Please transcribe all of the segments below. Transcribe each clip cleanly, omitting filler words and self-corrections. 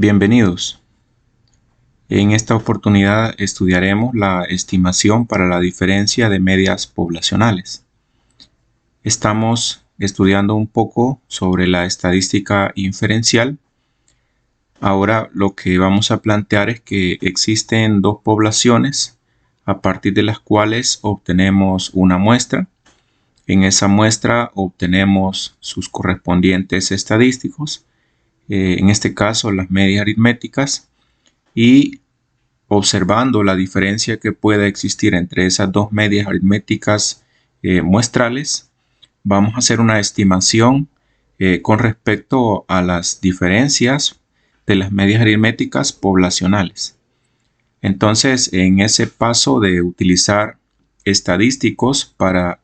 Bienvenidos. En esta oportunidad estudiaremos la estimación para la diferencia de medias poblacionales. Estamos estudiando un poco sobre la estadística inferencial. Ahora lo que vamos a plantear es que existen dos poblaciones a partir de las cuales obtenemos una muestra. En esa muestra obtenemos sus correspondientes estadísticos. En este caso las medias aritméticas, y observando la diferencia que pueda existir entre esas dos medias aritméticas muestrales, vamos a hacer una estimación con respecto a las diferencias de las medias aritméticas poblacionales. Entonces, en ese paso de utilizar estadísticos para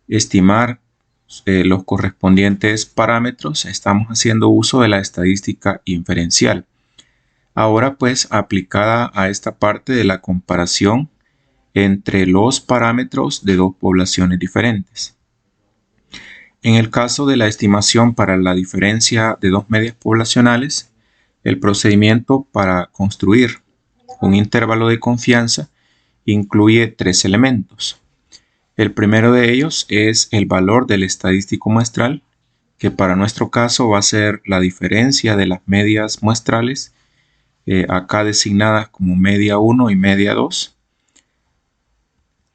estimar los correspondientes parámetros, estamos haciendo uso de la estadística inferencial. Ahora pues aplicada a esta parte de la comparación entre los parámetros de dos poblaciones diferentes. En el caso de la estimación para la diferencia de dos medias poblacionales, el procedimiento para construir un intervalo de confianza incluye tres elementos. El primero de ellos es el valor del estadístico muestral, que para nuestro caso va a ser la diferencia de las medias muestrales, acá designadas como media 1 y media 2.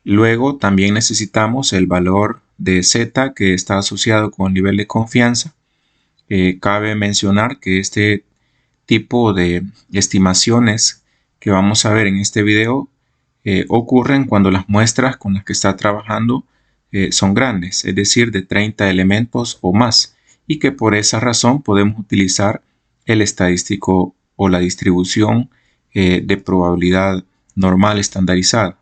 Luego también necesitamos el valor de Z, que está asociado con el nivel de confianza. Cabe mencionar que este tipo de estimaciones que vamos a ver en este video ocurren cuando las muestras con las que está trabajando son grandes, es decir, de 30 elementos o más, y que por esa razón podemos utilizar el estadístico o la distribución de probabilidad normal estandarizada.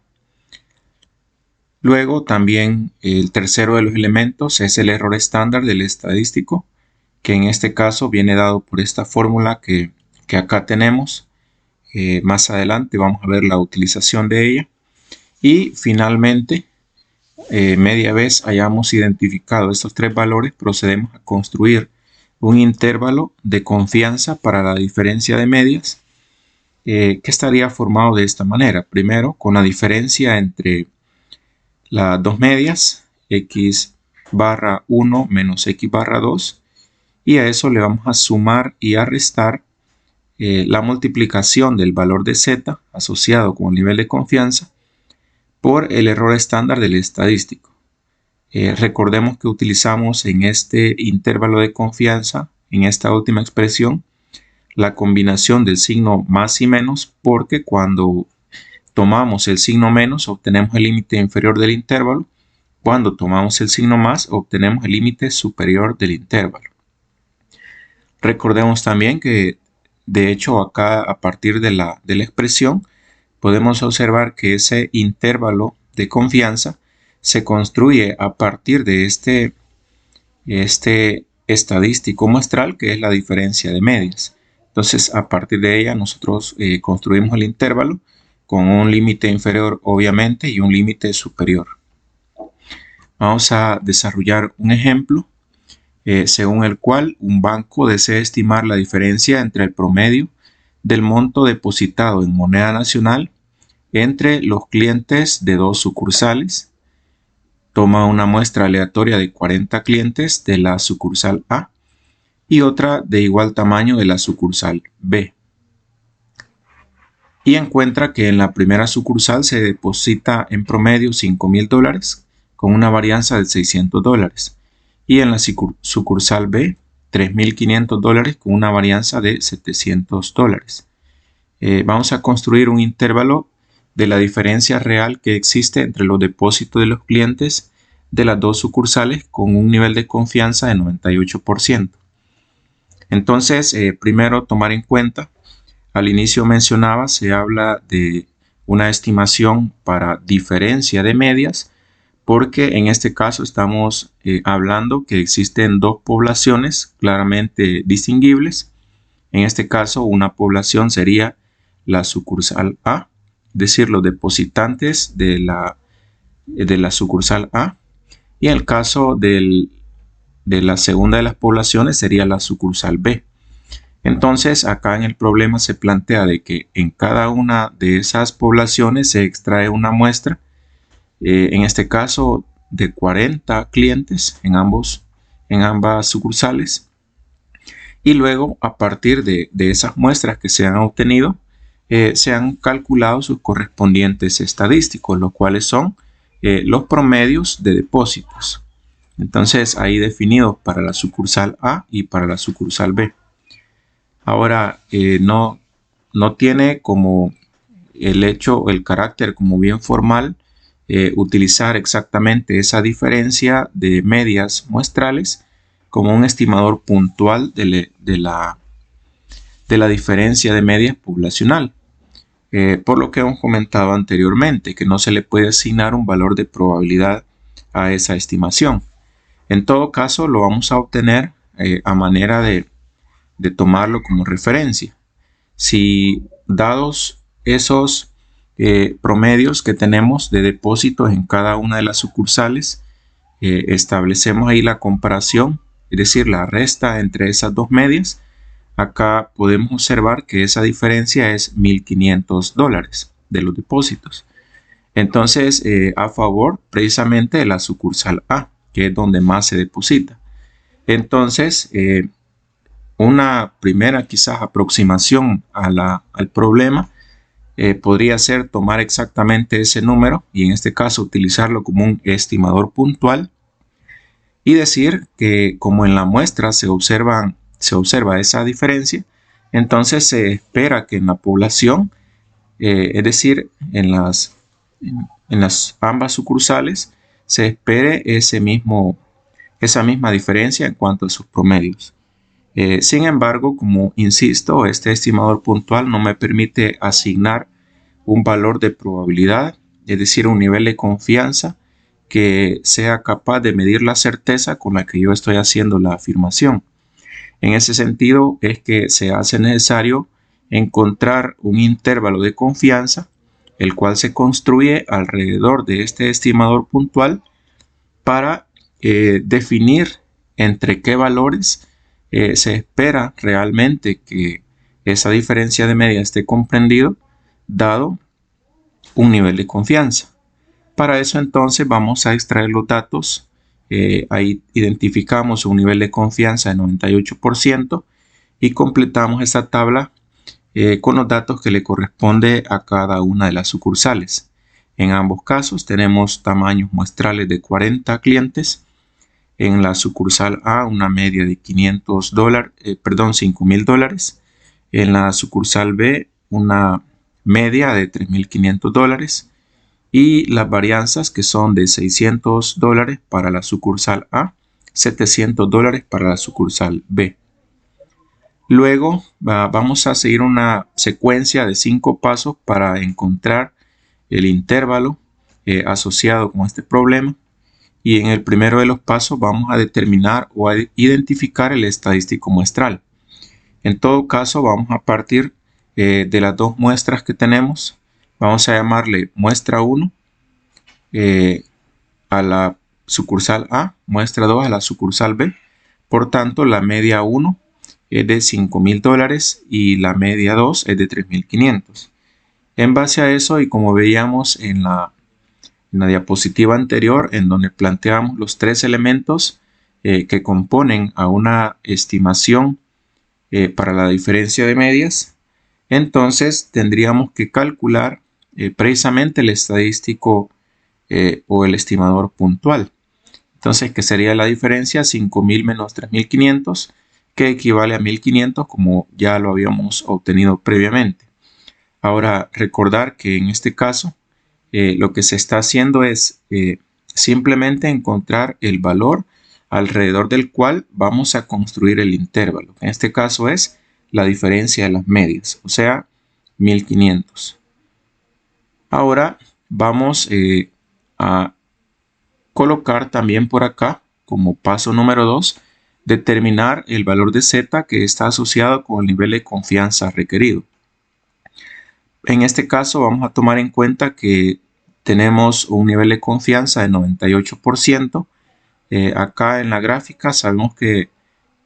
Luego también el tercero de los elementos es el error estándar del estadístico, que en este caso viene dado por esta fórmula que acá tenemos. Más adelante vamos a ver la utilización de ella. Y finalmente, media vez hayamos identificado estos tres valores, procedemos a construir un intervalo de confianza para la diferencia de medias, que estaría formado de esta manera. Primero, con la diferencia entre las dos medias, x barra 1 menos x barra 2, y a eso le vamos a sumar y a restar la multiplicación del valor de z asociado con el nivel de confianza por el error estándar del estadístico. Recordemos que utilizamos en este intervalo de confianza, en esta última expresión, la combinación del signo más y menos, porque cuando tomamos el signo menos obtenemos el límite inferior del intervalo. Cuando tomamos el signo más obtenemos el límite superior del intervalo. Recordemos también que de hecho acá, a partir de la expresión, podemos observar que ese intervalo de confianza se construye a partir de este estadístico muestral, que es la diferencia de medias. Entonces, a partir de ella nosotros construimos el intervalo con un límite inferior, obviamente, y un límite superior. Vamos a desarrollar un ejemplo según el cual un banco desea estimar la diferencia entre el promedio del monto depositado en moneda nacional entre los clientes de dos sucursales. Toma una muestra aleatoria de 40 clientes de la sucursal A y otra de igual tamaño de la sucursal B. Y encuentra que en la primera sucursal se deposita en promedio $5,000 con una varianza de $600. Y en la sucursal B, $3,500 con una varianza de $700. Vamos a construir un intervalo de la diferencia real que existe entre los depósitos de los clientes de las dos sucursales con un nivel de confianza de 98%. Entonces, primero tomar en cuenta, al inicio mencionaba, se habla de una estimación para diferencia de medias, porque en este caso estamos hablando que existen dos poblaciones claramente distinguibles. En este caso, una población sería la sucursal A, es decir, los depositantes de la sucursal A, y en el caso de la segunda de las poblaciones sería la sucursal B. Entonces, acá en el problema se plantea de que en cada una de esas poblaciones se extrae una muestra, en este caso de 40 clientes en ambas sucursales, y luego a partir de esas muestras que se han obtenido, se han calculado sus correspondientes estadísticos, los cuales son los promedios de depósitos. Entonces, ahí definidos para la sucursal A y para la sucursal B. Ahora, no tiene como el carácter como bien formal utilizar exactamente esa diferencia de medias muestrales como un estimador puntual de la diferencia de medias poblacional. Por lo que hemos comentado anteriormente, que no se le puede asignar un valor de probabilidad a esa estimación. En todo caso, lo vamos a obtener a manera de tomarlo como referencia. Si dados esos promedios que tenemos de depósitos en cada una de las sucursales, establecemos ahí la comparación, es decir, la resta entre esas dos medias, acá podemos observar que esa diferencia es $1,500 de los depósitos. Entonces, a favor precisamente de la sucursal A, que es donde más se deposita. Entonces, una primera quizás aproximación al problema podría ser tomar exactamente ese número y en este caso utilizarlo como un estimador puntual y decir que como en la muestra se observa esa diferencia, entonces se espera que en la población, es decir, en las ambas sucursales, se espere esa misma diferencia en cuanto a sus promedios. Sin embargo, como insisto, este estimador puntual no me permite asignar un valor de probabilidad, es decir, un nivel de confianza que sea capaz de medir la certeza con la que yo estoy haciendo la afirmación. En ese sentido es que se hace necesario encontrar un intervalo de confianza, el cual se construye alrededor de este estimador puntual para definir entre qué valores se espera realmente que esa diferencia de media esté comprendido dado un nivel de confianza. Para eso entonces vamos a extraer los datos. Ahí identificamos un nivel de confianza de 98% y completamos esta tabla con los datos que le corresponde a cada una de las sucursales. En ambos casos tenemos tamaños muestrales de 40 clientes. En la sucursal A una media de $5,000. En la sucursal B una media de $3,500 y las varianzas que son de $600 para la sucursal A, $700 para la sucursal B. Luego vamos a seguir una secuencia de 5 pasos para encontrar el intervalo asociado con este problema. Y en el primero de los pasos vamos a determinar o a identificar el estadístico muestral. En todo caso, vamos a partir de las dos muestras que tenemos. Vamos a llamarle muestra 1 a la sucursal A, muestra 2 a la sucursal B. Por tanto, la media 1 es de $5,000 y la media 2 es de $3,500. En base a eso, y como veíamos en la diapositiva anterior, en donde planteamos los 3 elementos que componen a una estimación para la diferencia de medias, entonces tendríamos que calcular precisamente el estadístico o el estimador puntual. Entonces, ¿qué sería la diferencia? 5,000 menos 3,500, que equivale a 1,500, como ya lo habíamos obtenido previamente. Ahora, recordar que en este caso lo que se está haciendo es simplemente encontrar el valor alrededor del cual vamos a construir el intervalo. En este caso es la diferencia de las medias, o sea, 1,500. Ahora vamos a colocar también por acá, como paso número 2, determinar el valor de Z que está asociado con el nivel de confianza requerido. En este caso vamos a tomar en cuenta que tenemos un nivel de confianza de 98%. Acá en la gráfica sabemos que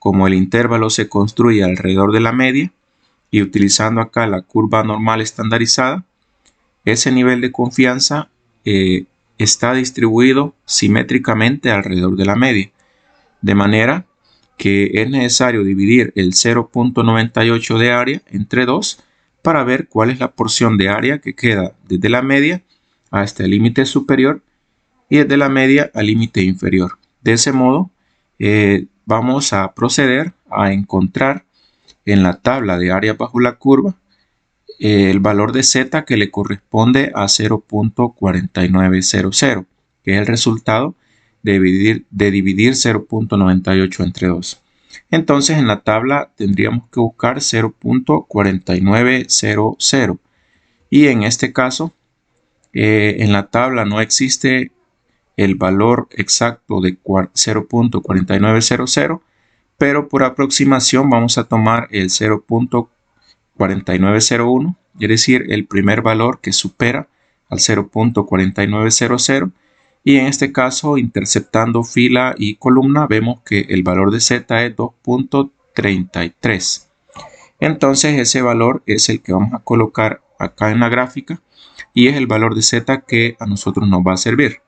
como el intervalo se construye alrededor de la media y utilizando acá la curva normal estandarizada, ese nivel de confianza está distribuido simétricamente alrededor de la media, de manera que es necesario dividir el 0.98 de área entre 2 para ver cuál es la porción de área que queda desde la media hasta el límite superior y desde la media al límite inferior. De ese modo, vamos a proceder a encontrar en la tabla de área bajo la curva el valor de z que le corresponde a 0.4900, que es el resultado de dividir 0.98 entre 2. Entonces en la tabla tendríamos que buscar 0.4900 y en este caso en la tabla no existe el valor exacto de 0.4900, pero por aproximación vamos a tomar el 0.4901, es decir, el primer valor que supera al 0.4900, y en este caso, interceptando fila y columna, vemos que el valor de z es 2.33. Entonces ese valor es el que vamos a colocar acá en la gráfica y es el valor de z que a nosotros nos va a servir.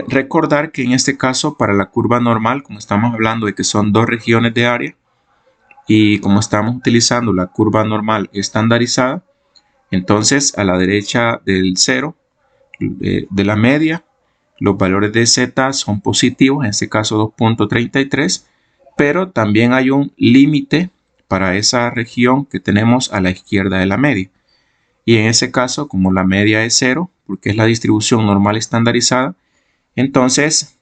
Recordar que en este caso para la curva normal, como estamos hablando de que son dos regiones de área y como estamos utilizando la curva normal estandarizada, entonces a la derecha del 0 de la media, los valores de z son positivos, en este caso 2.33, pero también hay un límite para esa región que tenemos a la izquierda de la media. Y en ese caso, como la media es 0, porque es la distribución normal estandarizada, entonces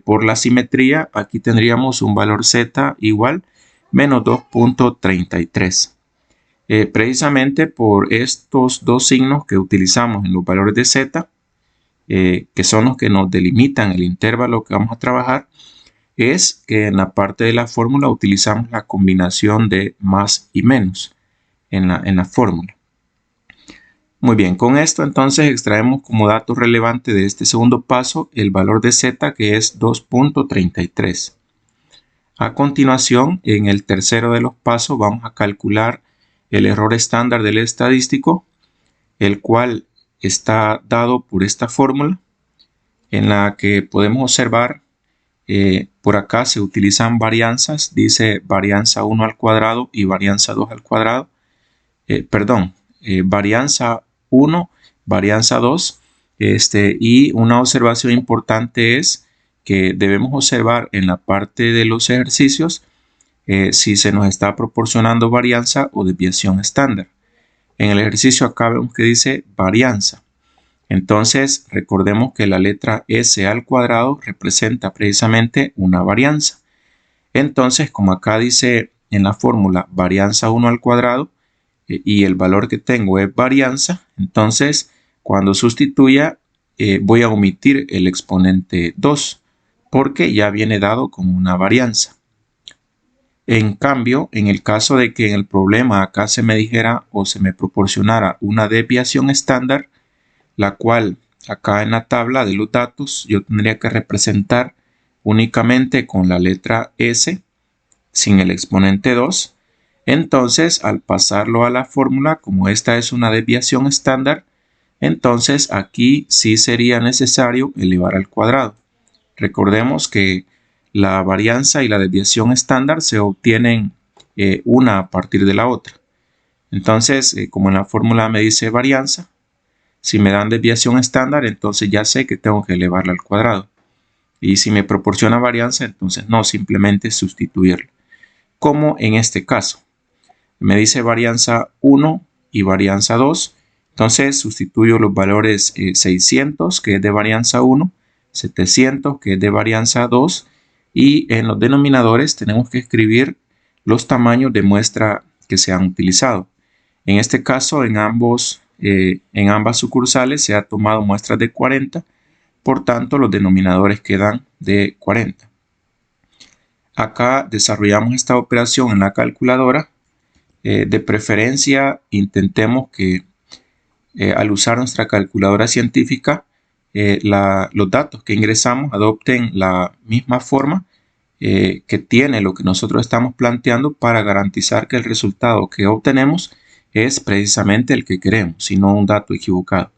por la simetría aquí tendríamos un valor z igual menos 2.33. Precisamente por estos dos signos que utilizamos en los valores de z, que son los que nos delimitan el intervalo que vamos a trabajar, es que en la parte de la fórmula utilizamos la combinación de más y menos en la fórmula. Muy bien, con esto entonces extraemos como dato relevante de este segundo paso el valor de z, que es 2.33. A continuación, en el tercero de los pasos vamos a calcular el error estándar del estadístico, el cual está dado por esta fórmula en la que podemos observar por acá se utilizan varianzas, dice varianza 1 al cuadrado y varianza 2 al cuadrado, varianza 1, varianza 2, y una observación importante es que debemos observar en la parte de los ejercicios si se nos está proporcionando varianza o desviación estándar. En el ejercicio acá vemos que dice varianza. Entonces recordemos que la letra S al cuadrado representa precisamente una varianza. Entonces, como acá dice en la fórmula varianza 1 al cuadrado y el valor que tengo es varianza, entonces cuando sustituya voy a omitir el exponente 2 porque ya viene dado como una varianza. En cambio, en el caso de que en el problema acá se me dijera o se me proporcionara una desviación estándar, la cual acá en la tabla de los datos yo tendría que representar únicamente con la letra S sin el exponente 2. Entonces, al pasarlo a la fórmula, como esta es una desviación estándar, entonces aquí sí sería necesario elevar al cuadrado. Recordemos que la varianza y la desviación estándar se obtienen una a partir de la otra. Entonces, como en la fórmula me dice varianza, si me dan desviación estándar, entonces ya sé que tengo que elevarla al cuadrado. Y si me proporciona varianza, entonces no, simplemente sustituirla. Como en este caso. Me dice varianza 1 y varianza 2. Entonces sustituyo los valores 600, que es de varianza 1, 700, que es de varianza 2. Y en los denominadores tenemos que escribir los tamaños de muestra que se han utilizado. En este caso, en ambas sucursales se ha tomado muestras de 40, por tanto los denominadores quedan de 40. Acá desarrollamos esta operación en la calculadora. De preferencia intentemos que al usar nuestra calculadora científica los datos que ingresamos adopten la misma forma que tiene lo que nosotros estamos planteando para garantizar que el resultado que obtenemos es precisamente el que queremos, y no un dato equivocado.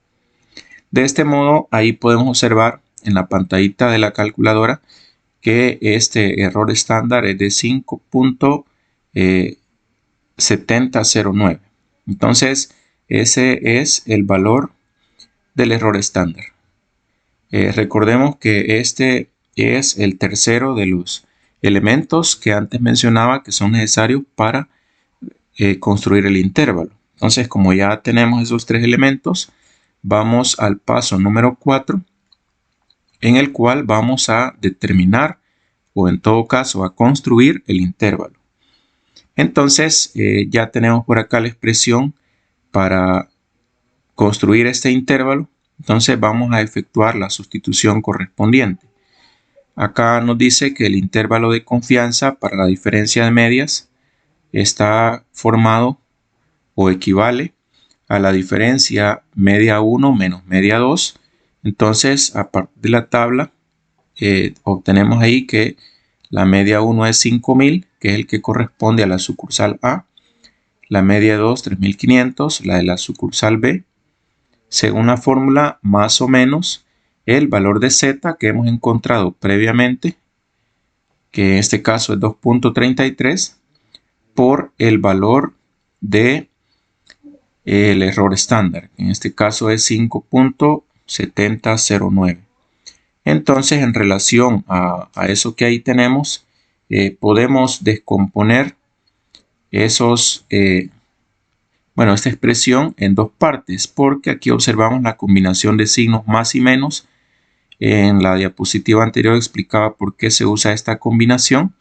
De este modo, ahí podemos observar en la pantallita de la calculadora que este error estándar es de 5.7009. Entonces, ese es el valor del error estándar. Recordemos que este es el tercero de los elementos que antes mencionaba que son necesarios para construir el intervalo. Entonces, como ya tenemos esos tres elementos, vamos al paso número 4, en el cual vamos a determinar, o en todo caso a construir el intervalo. Entonces, ya tenemos por acá la expresión para construir este intervalo. Entonces vamos a efectuar la sustitución correspondiente. Acá nos dice que el intervalo de confianza para la diferencia de medias está formado o equivale a la diferencia media 1 menos media 2. Entonces, a partir de la tabla, obtenemos ahí que la media 1 es 5.000, que es el que corresponde a la sucursal A. La media 2, 3.500, la de la sucursal B. Según la fórmula, más o menos el valor de Z que hemos encontrado previamente, que en este caso es 2.33, por el valor de el error estándar, en este caso es 5.7009. Entonces, en relación a eso que ahí tenemos, podemos descomponer esta expresión en dos partes, porque aquí observamos la combinación de signos más y menos. En la diapositiva anterior explicaba por qué se usa esta combinación.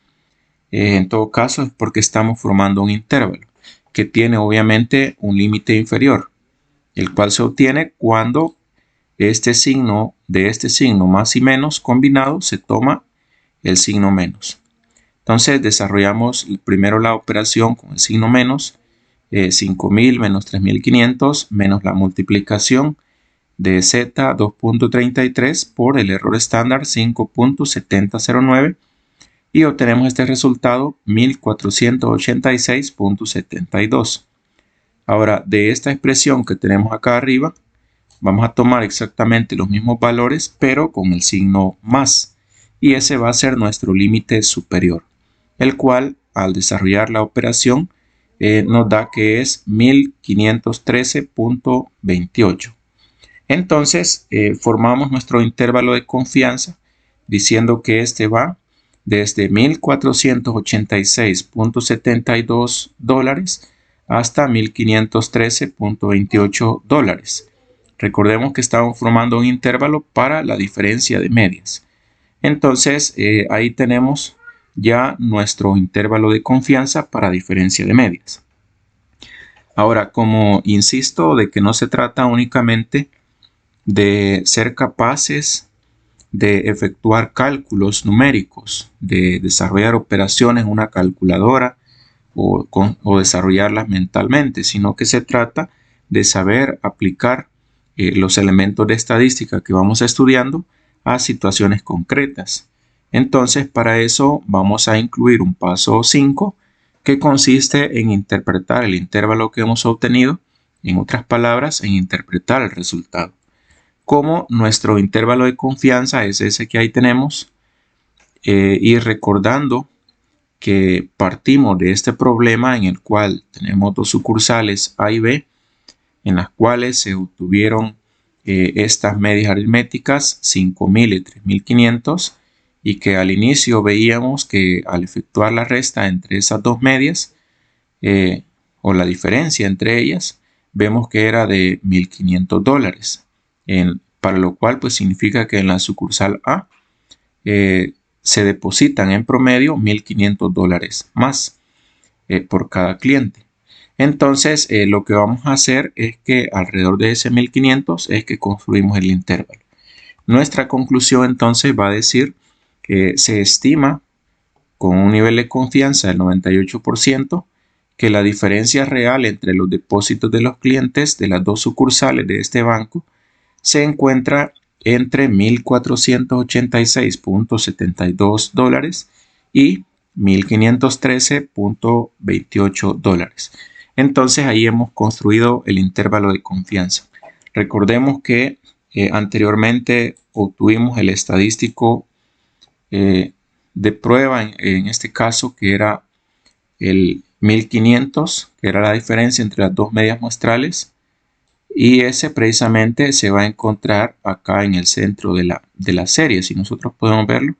En todo caso es porque estamos formando un intervalo que tiene obviamente un límite inferior, el cual se obtiene cuando este signo más y menos combinado se toma el signo menos. Entonces desarrollamos primero la operación con el signo menos, 5.000 menos 3.500 menos la multiplicación de Z 2.33 por el error estándar 5.7009 y obtenemos este resultado 1.486.72. Ahora, de esta expresión que tenemos acá arriba, vamos a tomar exactamente los mismos valores, pero con el signo más. Y ese va a ser nuestro límite superior, el cual, al desarrollar la operación, nos da que es 1.513.28. Entonces, formamos nuestro intervalo de confianza diciendo que este va desde $1.486.72 hasta $1.513.28. Recordemos que estamos formando un intervalo para la diferencia de medias. Entonces, ahí tenemos ya nuestro intervalo de confianza para diferencia de medias. Ahora, como insisto de que no se trata únicamente de ser capaces de efectuar cálculos numéricos, de desarrollar operaciones en una calculadora o desarrollarlas mentalmente, sino que se trata de saber aplicar los elementos de estadística que vamos estudiando a situaciones concretas. Entonces, para eso vamos a incluir un paso 5 que consiste en interpretar el intervalo que hemos obtenido, en otras palabras, en interpretar el resultado. Como nuestro intervalo de confianza es ese que ahí tenemos, y recordando que partimos de este problema en el cual tenemos dos sucursales A y B, en las cuales se obtuvieron estas medias aritméticas 5.000 y 3.500, y que al inicio veíamos que al efectuar la resta entre esas dos medias, o la diferencia entre ellas, vemos que era de $1.500. Para lo cual pues significa que en la sucursal A se depositan en promedio $1.500 más por cada cliente. Entonces lo que vamos a hacer es que alrededor de ese 1.500 es que construimos el intervalo. Nuestra conclusión entonces va a decir que se estima con un nivel de confianza del 98% que la diferencia real entre los depósitos de los clientes de las dos sucursales de este banco se encuentra entre $1.486.72 y $1,513.28. Entonces ahí hemos construido el intervalo de confianza. Recordemos que anteriormente obtuvimos el estadístico de prueba en este caso, que era el 1500, que era la diferencia entre las dos medias muestrales, y ese precisamente se va a encontrar acá en el centro de la serie, si nosotros podemos verlo,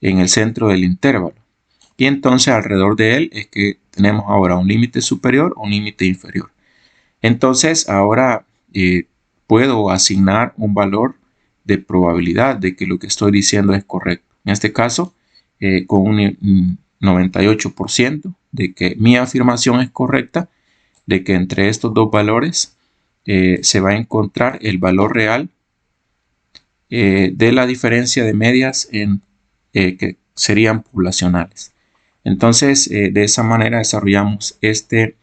en el centro del intervalo. Y entonces alrededor de él es que tenemos ahora un límite superior o un límite inferior. Entonces ahora puedo asignar un valor de probabilidad de que lo que estoy diciendo es correcto. En este caso, con un 98% de que mi afirmación es correcta, de que entre estos dos valores se va a encontrar el valor real de la diferencia de medias que serían poblacionales. Entonces, de esa manera desarrollamos este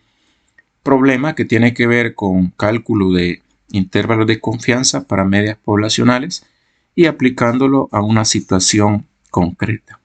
problema que tiene que ver con cálculo de intervalos de confianza para medias poblacionales y aplicándolo a una situación concreta.